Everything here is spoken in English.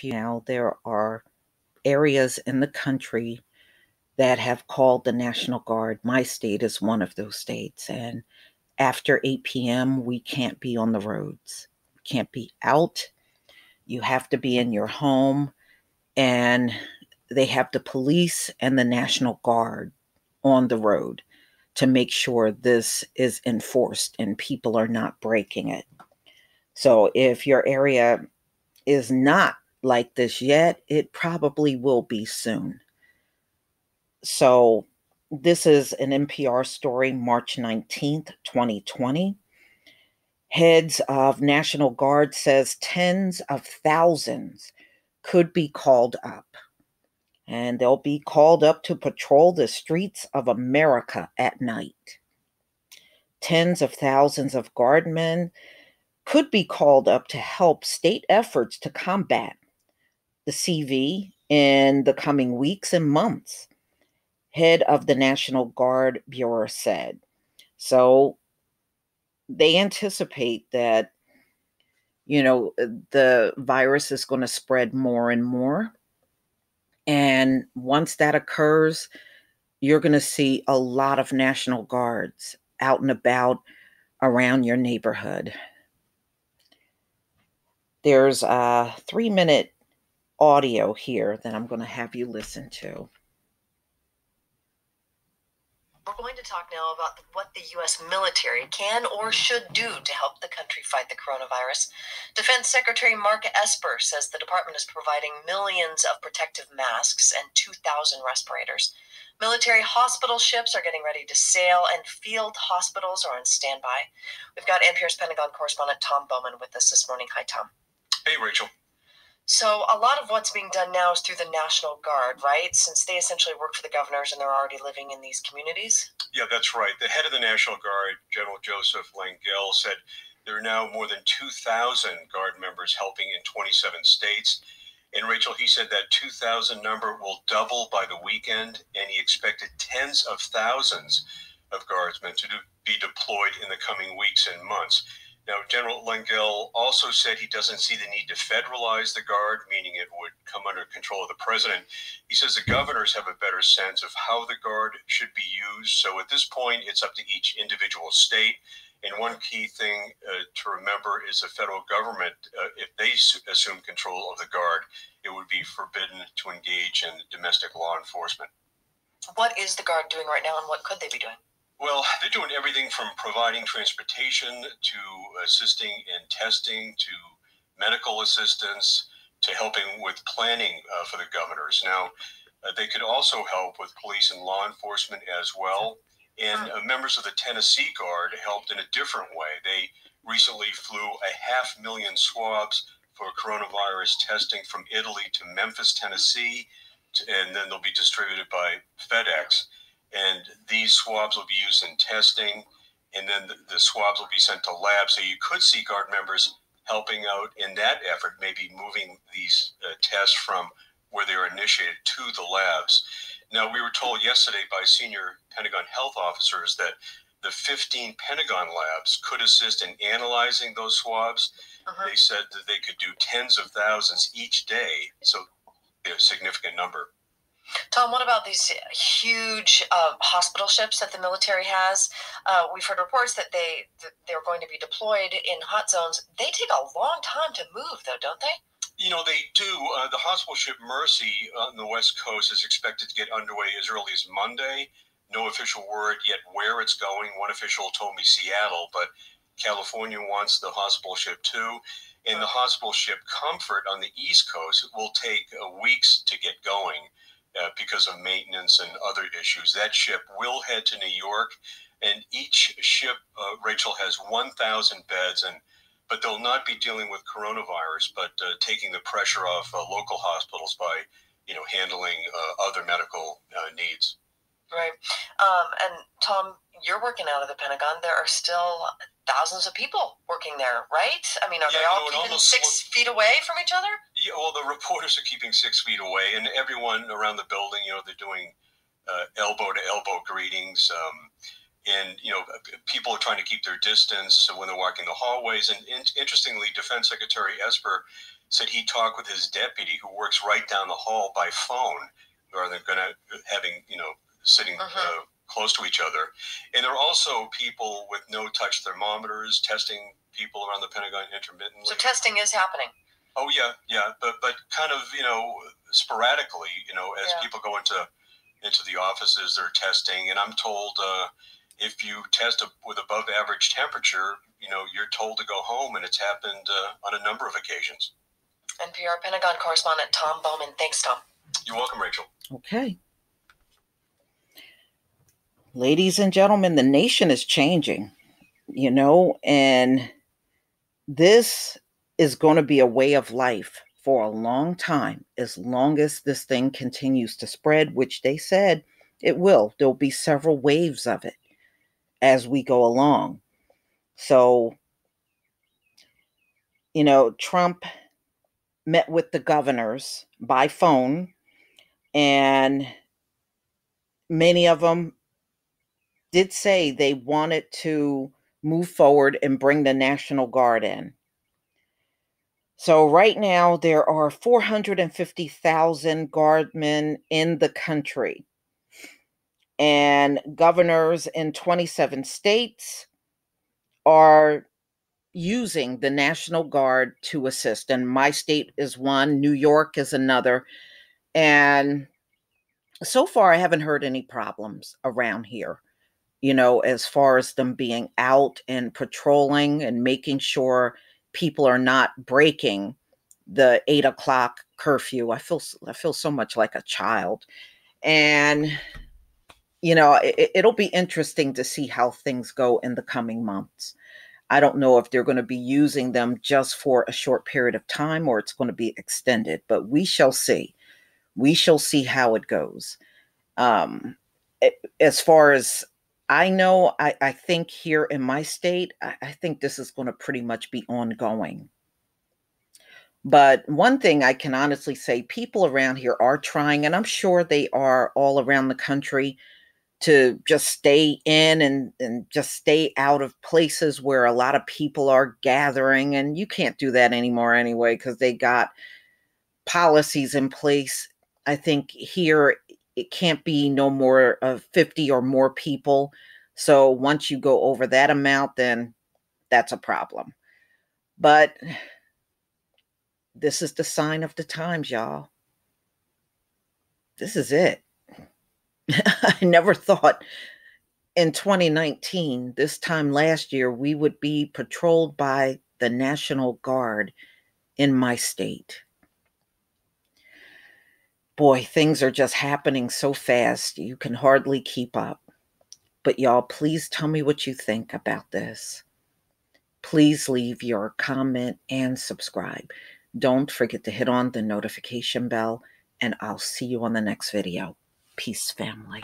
Now there are areas in the country that have called the National Guard. My state is one of those states. And after 8 p.m., we can't be on the roads. We can't be out. You have to be in your home. And they have the police and the National Guard on the road to make sure this is enforced and people are not breaking it. So if your area is not like this yet, it probably will be soon. So this is an NPR story, March 19th, 2020. Heads of National Guard says tens of thousands could be called up. And they'll be called up to patrol the streets of America at night. Tens of thousands of guardmen could be called up to help state efforts to combat the CV in the coming weeks and months, head of the National Guard Bureau said. So they anticipate that, the virus is going to spread more and more. And once that occurs, you're going to see a lot of National Guards out and about around your neighborhood. There's a 3-minute audio here that I'm going to have you listen to. We're going to talk now about what the U.S. military can or should do to help the country fight the coronavirus. Defense Secretary Mark Esper says the department is providing millions of protective masks and 2,000 respirators. Military hospital ships are getting ready to sail, and field hospitals are on standby. We've got NPR's Pentagon correspondent Tom Bowman with us this morning. Hi, Tom. Hey, Rachel. So a lot of what's being done now is through the National Guard, right? Since they essentially work for the governors and they're already living in these communities? Yeah, that's right. The head of the National Guard, General Joseph Langell, said there are now more than 2,000 Guard members helping in 27 states. And Rachel, he said that 2,000 number will double by the weekend, and he expected tens of thousands of Guardsmen to be deployed in the coming weeks and months. Now, General Langell also said he doesn't see the need to federalize the Guard, meaning it would come under control of the president. He says the governors have a better sense of how the Guard should be used. So at this point, it's up to each individual state. And one key thing to remember is the federal government, if they assume control of the Guard, it would be forbidden to engage in domestic law enforcement. What is the Guard doing right now, and what could they be doing? Well, they're doing everything from providing transportation to assisting in testing to medical assistance to helping with planning for the governors. Now, they could also help with police and law enforcement as well. And members of the Tennessee Guard helped in a different way. They recently flew 500,000 swabs for coronavirus testing from Italy to Memphis, Tennessee, and then they'll be distributed by FedEx. And these swabs will be used in testing, and then the swabs will be sent to labs. So you could see Guard members helping out in that effort, maybe moving these tests from where they are initiated to the labs. Now, we were told yesterday by senior Pentagon health officers that the 15 Pentagon labs could assist in analyzing those swabs. They said that they could do tens of thousands each day, so a significant number. Tom, what about these huge hospital ships that the military has? We've heard reports that they're going to be deployed in hot zones. They take a long time to move, though, don't they? You know, they do. The hospital ship Mercy on the West Coast is expected to get underway as early as Monday. No official word yet where it's going. One official told me Seattle, but California wants the hospital ship too. And the hospital ship Comfort on the East Coast will take weeks to get going. Because of maintenance and other issues. That ship will head to New York, and each ship, Rachel, has 1,000 beds, but they'll not be dealing with coronavirus, but taking the pressure off local hospitals by, handling other medical needs. Right. And Tom, you're working out of the Pentagon. There are still thousands of people working there, right? I mean, are they all keeping 6 feet away from each other? Yeah, well, the reporters are keeping 6 feet away, and everyone around the building, they're doing elbow-to-elbow greetings. And, people are trying to keep their distance when they're walking the hallways. And interestingly, Defense Secretary Esper said he talked with his deputy who works right down the hall by phone rather than having, sitting close to each other. And there are also people with no-touch thermometers testing people around the Pentagon intermittently. So testing is happening. Oh, yeah. But kind of, sporadically, as people go into the offices, they're testing. And I'm told if you test with above average temperature, you're told to go home, and it's happened on a number of occasions. NPR Pentagon correspondent Tom Bowman. Thanks, Tom. You're welcome, Rachel. Okay. Ladies and gentlemen, the nation is changing, and this is going to be a way of life for a long time, as long as this thing continues to spread, which they said it will. There'll be several waves of it as we go along. So, Trump met with the governors by phone, and many of them did say they wanted to move forward and bring the National Guard in. So right now there are 450,000 guardmen in the country, and governors in 27 states are using the National Guard to assist. And my state is one, New York is another. And so far I haven't heard any problems around here, as far as them being out and patrolling and making sure people are not breaking the 8 o'clock curfew. I feel so much like a child. And, it'll be interesting to see how things go in the coming months. I don't know if they're going to be using them just for a short period of time or it's going to be extended, but we shall see. We shall see how it goes. As far as I know, I think here in my state, I think this is going to pretty much be ongoing. But one thing I can honestly say, people around here are trying, and I'm sure they are all around the country, to just stay in and just stay out of places where a lot of people are gathering. And you can't do that anymore anyway, because they got policies in place. I think here it can't be no more of 50 or more people. So once you go over that amount, then that's a problem. But this is the sign of the times, y'all. This is it. I never thought in 2019, this time last year, we would be patrolled by the National Guard in my state. Boy, things are just happening so fast, you can hardly keep up. But y'all, please tell me what you think about this. Please leave your comment and subscribe. Don't forget to hit on the notification bell, and I'll see you on the next video. Peace, family.